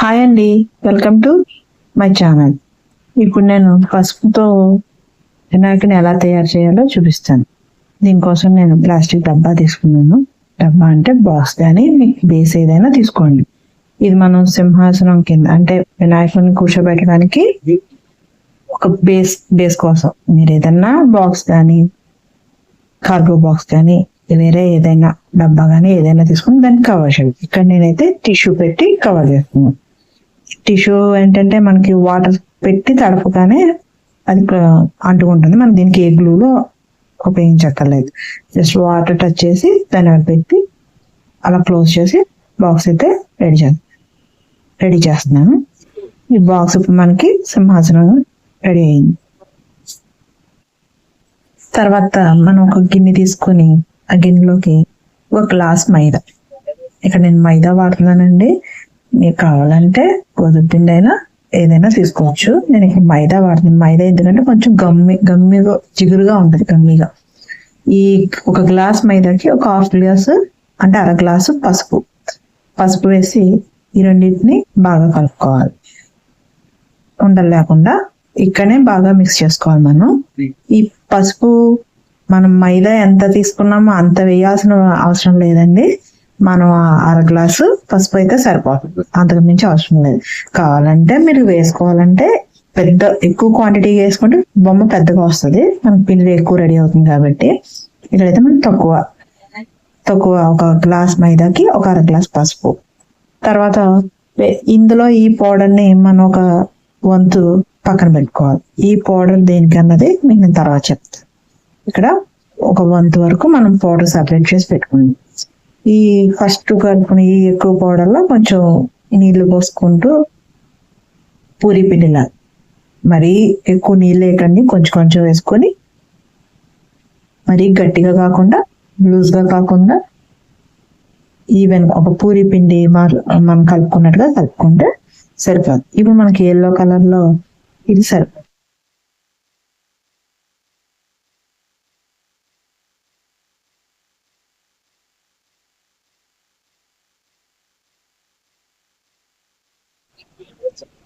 Hi అండి, welcome to my channel. ఇప్పుడు నేను పసుపుతో వినాయకుని ఎలా తయారు చేయాలో చూపిస్తాను. దీనికోసం నేను ప్లాస్టిక్ డబ్బా తీసుకున్నాను. డబ్బా అంటే బాక్స్ కానీ బేస్ ఏదైనా తీసుకోండి. ఇది మనం సింహాసనం కింద అంటే వినాయకుని కూర్చోబెట్టడానికి ఒక బేస్ కోసం మీరు ఏదైనా బాక్స్ కానీ కార్గో బాక్స్ కానీ వేరే ఏదైనా డబ్బా కానీ ఏదైనా తీసుకుని దాన్ని కవర్ చేయాలి. ఇక్కడ నేనైతే టిష్యూ పెట్టి కవర్ చేస్తున్నాను. టిష్యూ ఏంటంటే మనకి వాటర్ పెట్టి తడపగానే అది అంటుకుంటుంది. మనం దీనికి ఏ గ్లూలో ఉపయోగించక్కర్లేదు. జస్ట్ వాటర్ టచ్ చేసి దాన్ని పెట్టి అలా క్లోజ్ చేసి బాక్స్ అయితే రెడీ చేస్తున్నాను. ఈ బాక్స్ ఇప్పుడు మనకి సింహాసనం రెడీ అయింది. తర్వాత మనం ఒక గిన్నె తీసుకొని ఆ గిన్నెలోకి ఒక గ్లాస్ మైదా, ఇక్కడ నేను మైదా వాడుతున్నానండి. మీకు కావాలంటే గోధుమ పిండి అయినా ఏదైనా తీసుకోవచ్చు. నేను ఇక్కడ మైదా వాడుతున్నాను. మైదా ఎందుకంటే కొంచెం గమ్మిగా జిగురుగా ఉంటుంది, గమ్మిగా. ఈ ఒక గ్లాస్ మైదాకి ఒక హాఫ్ గ్లాస్ అంటే అర గ్లాసు పసుపు వేసి ఈ రెండింటిని బాగా కలుపుకోవాలి. ఉండలు లేకుండా ఇక్కడనే బాగా మిక్స్ చేసుకోవాలి. మనం ఈ పసుపు మనం మైదా ఎంత తీసుకున్నామో అంత వేయాల్సిన అవసరం లేదండి. మనం అర గ్లాసు పసుపు అయితే సరిపోతుంది, అంతకు మించి అవసరం లేదు. కావాలంటే మీరు వేసుకోవాలంటే ఎక్కువ క్వాంటిటీ వేసుకుంటే బొమ్మ పెద్దగా వస్తుంది, మనకి పిండి ఎక్కువ రెడీ అవుతుంది. కాబట్టి ఇక్కడైతే మనం తక్కువ ఒక గ్లాస్ మైదాకి ఒక అర గ్లాస్ పసుపు. తర్వాత ఇందులో ఈ పౌడర్ని మనం ఒక వంతు పక్కన పెట్టుకోవాలి. ఈ పౌడర్ దేనికన్నది మీకు నేను తర్వాత చెప్తాను. ఇక్కడ ఒక వంతు వరకు మనం పౌడర్ సపరేట్ చేసి పెట్టుకుందాం. ఈ ఫస్ట్ కలుపుకుని ఈ ఎక్కువ పౌడర్లో కొంచెం నీళ్లు పోసుకుంటూ పూరి పిండిలా మరీ ఎక్కువ నీళ్ళు వేయకండి, కొంచెం వేసుకొని మరీ గట్టిగా కాకుండా లూజ్గా కాకుండా ఈవెన్ ఒక పూరి పిండి మనం కలుపుకున్నట్టుగా కలుపుకుంటే సరిపోదు. ఇప్పుడు మనకి ఎల్లో కలర్లో ఇది సరిపోదు.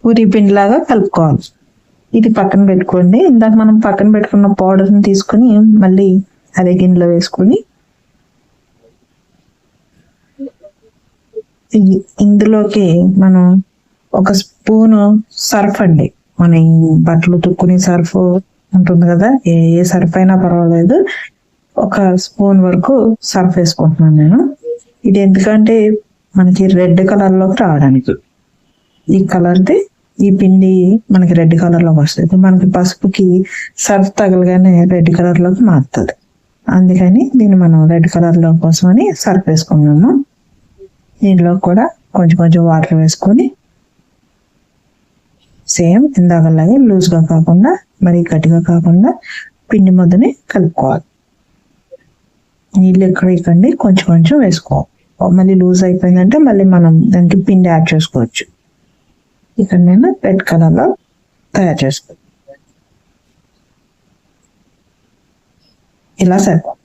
పూరి పిండి లాగా కలుపుకోవాలి. ఇది పక్కన పెట్టుకోండి. ఇందాక మనం పక్కన పెట్టుకున్న పౌడర్ని తీసుకుని మళ్ళీ అదే గిన్నెలో వేసుకొని ఇందులోకి మనం ఒక స్పూను సర్ఫ్ అండి, మన బట్టలు తుక్కుని సర్ఫ్ ఉంటుంది కదా, ఏ సర్ఫ్ అయినా పర్వాలేదు, ఒక స్పూన్ వరకు సర్ఫ్ వేసుకుంటున్నాను నేను. ఇది ఎందుకంటే మనకి రెడ్ కలర్లోకి రావడానికి. ఈ కలర్ది ఈ పిండి మనకి రెడ్ కలర్లోకి వస్తుంది. మనకి పసుపుకి సర్ఫ్ తగలగానే రెడ్ కలర్లోకి మారుతుంది. అందుకని దీన్ని మనం రెడ్ కలర్లో కోసమని సర్ఫ్ వేసుకున్నాము. దీనిలో కూడా కొంచెం వాటర్ వేసుకొని సేమ్ ఇందాకలాగే లూజ్గా కాకుండా మరీ గట్టిగా కాకుండా పిండి ముద్దని కలుపుకోవాలి. నీళ్ళు ఎక్కడ ఇక్కండి, కొంచెం వేసుకోవాలి. మళ్ళీ లూజ్ అయిపోయిందంటే మళ్ళీ మనం దానికి పిండి యాడ్ చేసుకోవచ్చు. ఇక్కడ నేను రెడ్ కలర్లో తయారు చేసుకోవాలి. ఇలా సరిపోతుంది.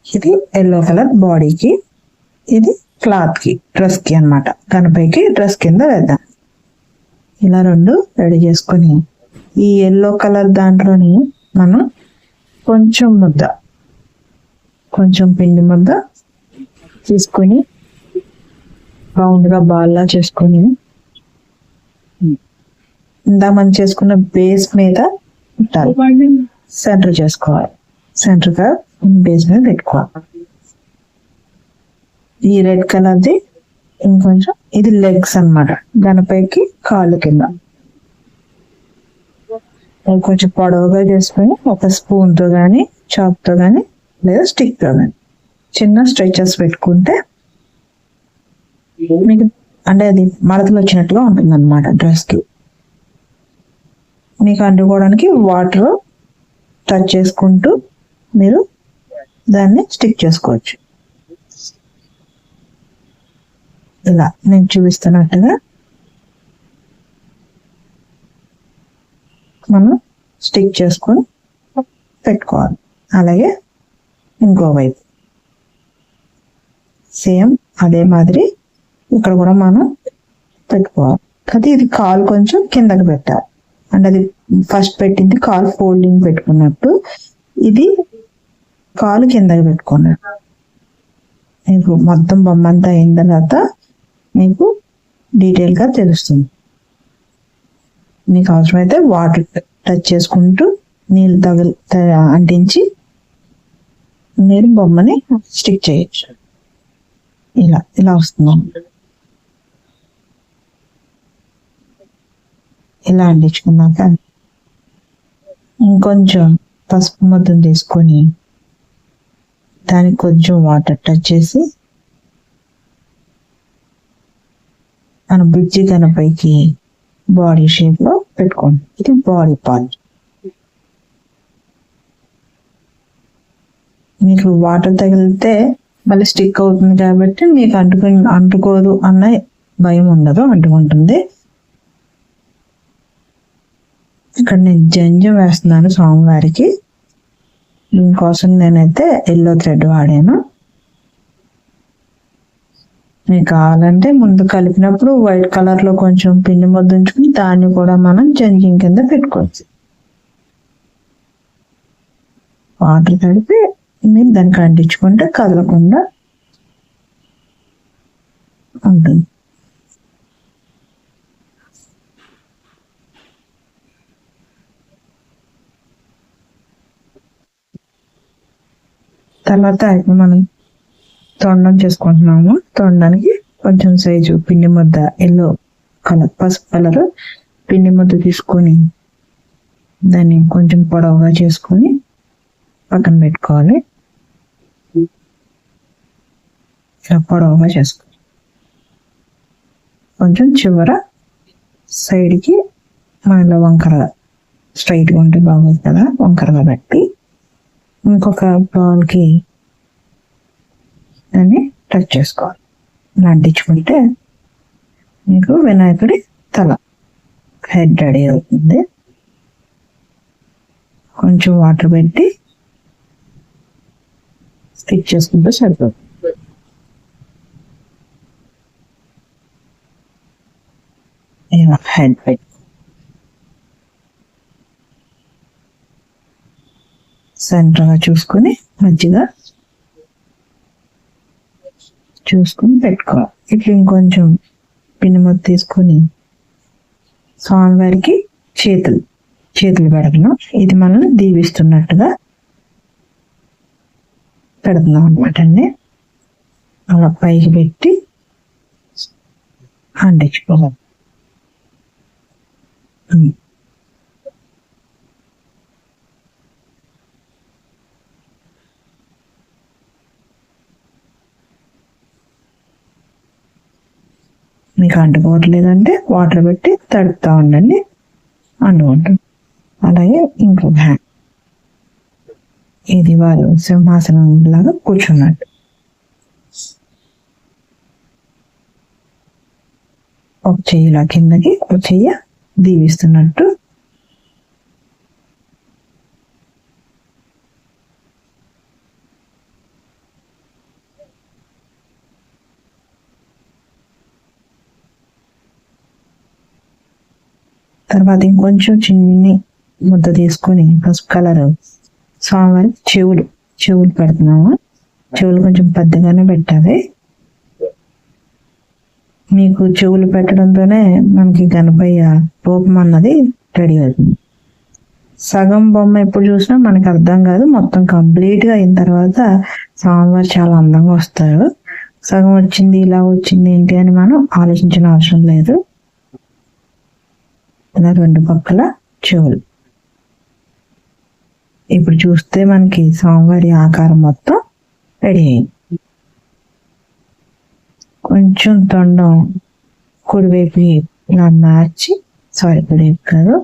ఇది ఎల్లో కలర్ బాడీకి, ఇది క్లాత్కి, డ్రెస్కి అనమాట. గణపతికి డ్రెస్ కింద వేద్దాం. ఇలా రెండు రెడీ చేసుకొని ఈ ఎల్లో కలర్ దాంట్లోని మనం కొంచెం పిండి ముద్ద తీసుకొని రౌండ్గా బాల్లా చేసుకొని ఇందా మనం చేసుకున్న బేస్ మీద పెట్టాలి. సెంటర్ చేసుకోవాలి. సెంటర్గా బేస్ మీద పెట్టుకోవాలి. ఈ రెడ్ కలర్ది ఇంకొంచెం, ఇది లెగ్స్ అన్నమాట, గణపతికి కాళ్ళు కింద కొంచెం పొడవుగా చేసుకొని ఒక స్పూన్తో కానీ చాక్తో కానీ లేదా స్టిక్తో కానీ చిన్న స్ట్రెచెస్ పెట్టుకుంటే మీకు అంటే అది మడతలు వచ్చినట్టుగా ఉంటుంది అనమాట. డ్రెస్కి మీకు అంటుకోవడానికి వాటర్ టచ్ చేసుకుంటూ మీరు దాన్ని స్టిక్ చేసుకోవచ్చు. ఇలా నేను చూపిస్తున్నట్టుగా మనం స్టిక్ చేసుకొని పెట్టుకోవాలి. అలాగే ఇంకో వైపు సేమ్ అదే మాదిరి ఇక్కడ కూడా మనం పెట్టుకోవాలి. అది ఇది కాలు కొంచెం కిందకి పెట్టాలి. అంటే అది ఫస్ట్ పెట్టింది కాలు ఫోల్డింగ్ పెట్టుకున్నట్టు, ఇది కాలు కిందకి పెట్టుకున్నట్టు. మీకు మొత్తం బొమ్మ అంతా అయిన తర్వాత మీకు డీటెయిల్గా తెలుస్తుంది. మీకు అవసరమైతే వాటర్ టచ్ చేసుకుంటూ నీళ్ళు అంటించి మీరు బొమ్మని స్టిక్ చేయొచ్చు. ఇలా ఇలా వస్తున్నాం. ఇలా అంటించుకున్నాక ఇంకొంచెం పసుపు ముద్దను తీసుకొని దానికి కొంచెం వాటర్ టచ్ చేసి మన బుజ్జి గణపైకి బాడీ షేప్ లో పెట్టుకోండి. ఇది బాడీ పార్ట్. మీకు వాటర్ తగిలితే మళ్ళీ స్టిక్ అవుతుంది కాబట్టి మీకు అంటుకోదు అన్న భయం ఉండదు, అంటుకుంటుంది. ఇక్కడ నేను జంజం వేస్తున్నాను స్వామివారికి. దీనికోసం నేనైతే ఎల్లో థ్రెడ్ వాడాను. మీకు కావాలంటే ముందు కలిపినప్పుడు వైట్ కలర్ లో కొంచెం పిండి ముద్ద ఉంచుకుని దాన్ని కూడా మనం జంజిం కింద పెట్టుకోవచ్చు. వాటర్ తడిపి మీరు దానికి అంటించుకుంటే కదలకుండా ఉంటుంది. తర్వాత ఇప్పుడు మనం తొండం చేసుకుంటున్నాము. తొండానికి కొంచెం సైజు పిండి ముద్ద ఎల్లో కలర్ పసుపు కలర్ పిండి ముద్ద తీసుకొని దాన్ని కొంచెం పొడవుగా చేసుకొని పక్కన పెట్టుకోవాలి. ఇలా పొడవుగా చేసుకోవాలి. కొంచెం చివర సైడ్కి మనలో వంకరగా స్ట్రైట్గా ఉంటే బాగుంది కదా, వంకరగా పెట్టి ఇంకొక బాల్కి దాన్ని టచ్ చేసుకోవాలి. ఇలా అంటించుకుంటే మీకు వినాయకుడి తల హెడ్ రెడీ అవుతుంది. కొంచెం వాటర్ పెట్టి స్టిచ్ చేసుకుంటే సరిపోతుంది. హెడ్ పెట్టి సెంటర్గా చూసుకొని మధ్యగా చూసుకుని పెట్టుకోవాలి. ఇట్లా ఇంకొంచెం పిండి ముద్ద తీసుకొని స్వామివారికి చేతులు పెడతాం. ఇది మనల్ని దీవిస్తున్నట్టుగా పెడుతున్నాం అనమాట అండి. అలా పైకి పెట్టి అంటించుకోవాలి. మీకు అంటుకోవట్లేదంటే వాటర్ పెట్టి తడుపుతా ఉండండి, అంటుకుంటుంది. అలాగే ఇంకొక హ్యాండ్, ఇది వారు సింహాసనం లాగా కూర్చున్నట్టు ఒక చెయ్యిలా కిందకి ఒక చెయ్యి దీవిస్తున్నట్టు తర్వాత ఇంకొంచెం చిన్ని ముద్ద తీసుకొని పసుపు కలర్ స్వామివారి చెవులు పెడుతున్నాము. చెవులు కొంచెం పెద్దగానే పెట్టాలి. మీకు చెవులు పెట్టడంతోనే మనకి గణపయ్య రూపం అన్నది రెడీ అవుతుంది. సగం బొమ్మ ఎప్పుడు చూసినా మనకి అర్థం కాదు, మొత్తం కంప్లీట్గా అయిన తర్వాత స్వామివారు చాలా అందంగా వస్తారు. సగం వచ్చింది ఇలా వచ్చింది ఏంటి అని మనం ఆలోచించిన అవసరం లేదు. ఇలా రెండు పక్కల చెవులు. ఇప్పుడు చూస్తే మనకి స్వామివారి ఆకారం మొత్తం రెడీ అయింది. కొంచెం తొండం కుడివైపు ఇలా మార్చి, కుడివైపు కాదు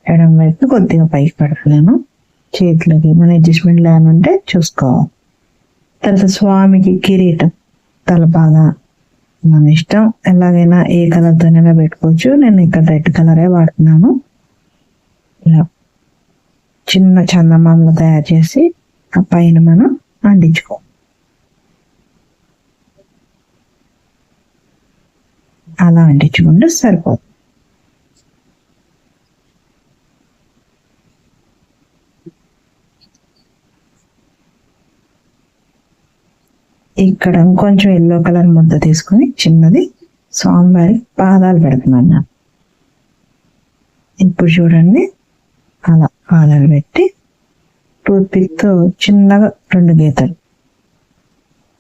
ఎడం వైపు కొద్దిగా పైకి పెడుతున్నాను. చేతులకి మన అడ్జస్ట్మెంట్ లేనంటే చూసుకోవాలి. తర్వాత స్వామికి కిరీటం తలపాగా మన ఇష్టం, ఎలాగైనా ఏ కలర్తోనైనా పెట్టుకోవచ్చు. నేను ఇక్కడ రెడ్ కలరే వాడుతున్నాను. ఇలా చిన్న చందమామలు తయారు చేసి ఆ పైన మనం అంటించుకో. అలా అంటించుకుంటే సరిపోతుంది. ఇక్కడ కొంచెం ఎల్లో కలర్ ముద్ద తీసుకొని చిన్నది స్వామివారి పాదాలు పెడుతున్నాను. ఇప్పుడు చూడండి, అలా పాదాలు పెట్టి టూత్ పిక్తో చిన్నగా 2 గీతలు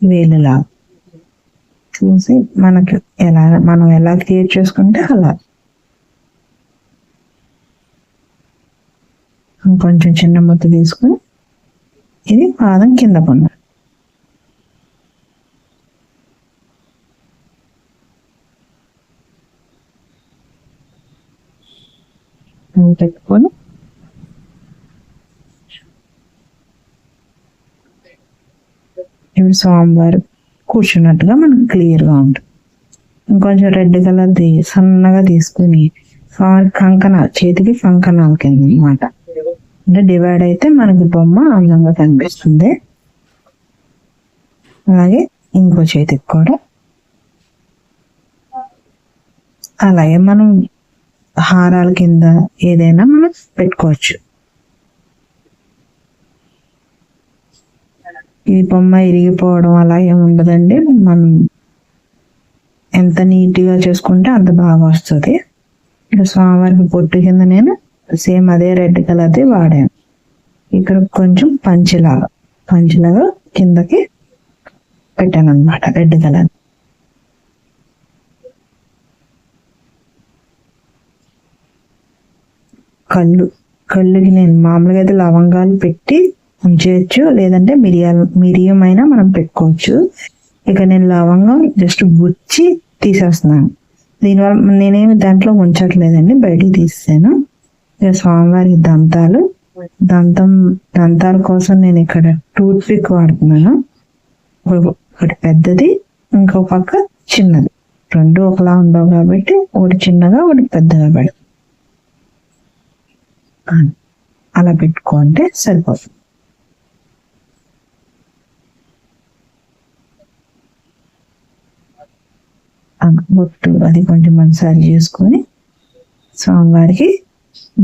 వేలులా చూసి మనకి మనం ఎలా క్రియేట్ చేసుకుంటే అలా. కొంచెం చిన్న ముద్ద తీసుకొని ఇది పాదం కింద కొన్నా పెట్టుకొని ఇప్పుడు స్వామివారు కూర్చున్నట్టుగా మనకు క్లియర్గా ఉంటుంది. ఇంకొంచెం రెడ్ కలర్ది సన్నగా తీసుకుని స్వామి కంకణాలు, చేతికి కంకణాలు కింద అనమాట, అంటే డివైడ్ అయితే మనకి బొమ్మ అందంగా కనిపిస్తుంది. అలాగే ఇంకో చేతికి కూడా అలాగే మనం హారాల కింద ఏదైనా మనం పెట్టుకోవచ్చు. ఈ బొమ్మ ఇరిగిపోవడం అలా ఏమి ఉండదండి. మనం ఎంత నీట్గా చేసుకుంటే అంత బాగా వస్తుంది. ఇక స్వామివారికి పొట్టు కింద నేను సేమ్ అదే రెడ్ కలర్ది వాడాను. ఇక్కడ కొంచెం పంచిలాగా కిందకి పెట్టాను అనమాట, రెడ్ కలర్. కళ్ళుకి నేను మామూలుగా అయితే లవంగాలు పెట్టి ఉంచేయచ్చు, లేదంటే మిరియం అయినా మనం పెట్టుకోవచ్చు. ఇక నేను లవంగం జస్ట్ గుచ్చి తీసేస్తున్నాను. దీనివల్ల నేనేమి దాంట్లో ఉంచట్లేదండి, బయటికి తీసాను. ఇక స్వామివారికి దంతాల కోసం నేను ఇక్కడ టూత్ పిక్ వాడుతున్నాను. ఒకటి పెద్దది, ఇంకో పక్క చిన్నది. 2 ఒకలా ఉండవు కాబట్టి ఒకటి చిన్నగా ఒకటి పెద్దగా పెడతాను. అలా పెట్టుకుంటే సరిపోతుంది. బొట్టు అది కొంచెం మసాజ్ చేసుకొని స్వామివారికి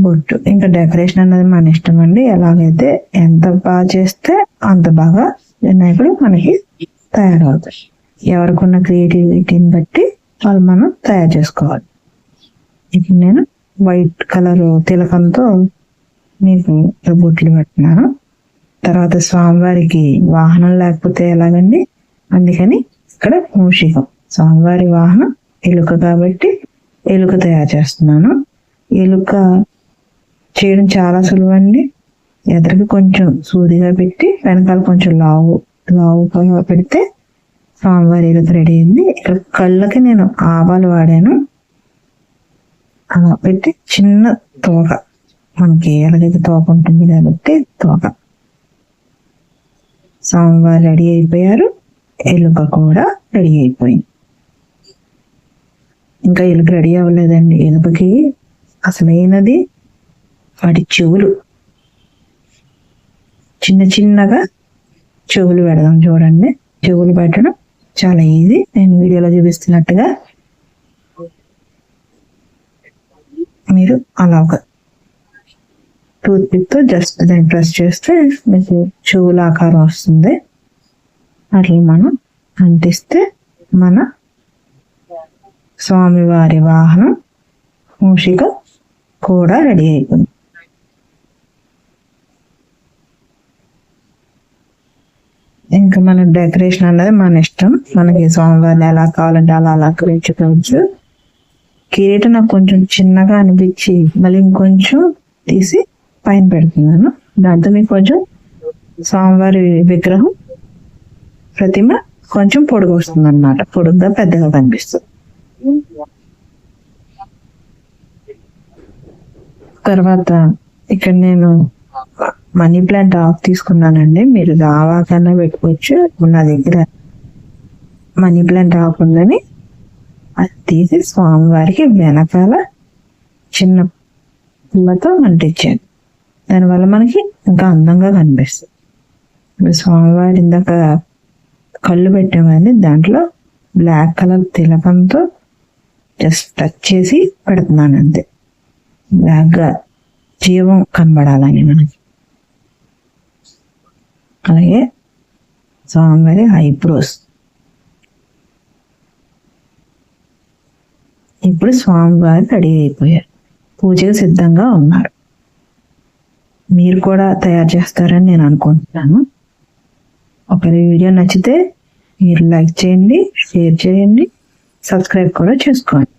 బొట్టు. ఇంకా డెకరేషన్ అన్నది మన ఇష్టం అండి. ఎలాగైతే ఎంత బాగా చేస్తే అంత బాగా వినాయకుడు మనకి తయారవుతాయి. ఎవరికున్న క్రియేటివిటీని బట్టి వాళ్ళు మనం తయారు చేసుకోవాలి. ఇప్పుడు నేను వైట్ కలర్ తిలకంతో మీకు బొట్లు పెట్టినాను. తర్వాత స్వామివారికి వాహనం లేకపోతే ఎలాగండి, అందుకని ఇక్కడ మూషికం. స్వామివారి వాహనం ఎలుక కాబట్టి ఎలుక తయారు చేస్తున్నాను. ఎలుక చేయడం చాలా సులువండి. ఎదురుకి కొంచెం సూదిగా పెట్టి వెనకాల కొంచెం లావుగా పెడితే స్వామివారి ఎలుక రెడీ అయింది. ఇక్కడ కళ్ళకి నేను ఆవాలు వాడాను. అలా పెట్టి చిన్న తోక, మనకి ఎలాగైతే తోక ఉంటుంది కాబట్టి తోక. స్వామివారు రెడీ అయిపోయారు, ఎలుక కూడా రెడీ అయిపోయింది. ఇంకా ఎలుక రెడీ అవ్వలేదండి. ఎలుకకి అసలైనది వాటి చెవులు. చిన్నగా చెవులు పెడదాం. చూడండి, చెవులు పెట్టడం చాలా ఈజీ. నేను వీడియోలో చూపిస్తున్నట్టుగా మీరు అలా ఒక టూత్ పిక్తో జస్ట్ దాన్ని ప్రెస్ చేస్తే మీకు చెవుల ఆకారం వస్తుంది. అట్లా మనం అంటిస్తే మన స్వామివారి వాహనం మూషిక కూడా రెడీ అయిపోయింది. ఇంకా మన డెకరేషన్ అన్నది మన ఇష్టం. మనకి స్వామివారిని ఎలా కావాలంటే అలా అలంకరించుకోవచ్చు. కిరీటం నాకు కొంచెం చిన్నగా అనిపించి మళ్ళీ ఇంకొంచెం తీసి పైన పెడుతున్నాను. దాంతో మీకు కొంచెం స్వామివారి విగ్రహం ప్రతిమ కొంచెం పొడుగు వస్తుంది అన్నమాట, పొడుగ్గా పెద్దగా కనిపిస్తుంది. తర్వాత ఇక్కడ నేను మనీ ప్లాంట్ ఆకు తీసుకున్నానండి. మీరు ఆవాకన్నా పెట్టుకోవచ్చు. నా దగ్గర మనీ ప్లాంట్ ఆకు ఉందని అది తీసి స్వామివారికి వెనకాల చిన్న పుల్లతో అంటించాను. దానివల్ల మనకి ఇంకా అందంగా కనిపిస్తుంది. ఇప్పుడు స్వామివారి ఇందాక కళ్ళు పెట్టామని దాంట్లో బ్లాక్ కలర్ తిలకంతో జస్ట్ టచ్ చేసి పెడుతున్నాను అంతే. బాగా జీవం కనబడాలని మనకి. అలాగే స్వామివారి ఐబ్రోస్. ఇప్పుడు స్వామివారు రెడీ అయిపోయారు, పూజకు సిద్ధంగా ఉన్నారు. మీరు కూడా తయారు చేస్తారని నేను అనుకుంటున్నాను. ఒకరి వీడియో నచ్చితే మీరు లైక్ చేయండి, షేర్ చేయండి, సబ్స్క్రైబ్ కూడా చేసుకోండి.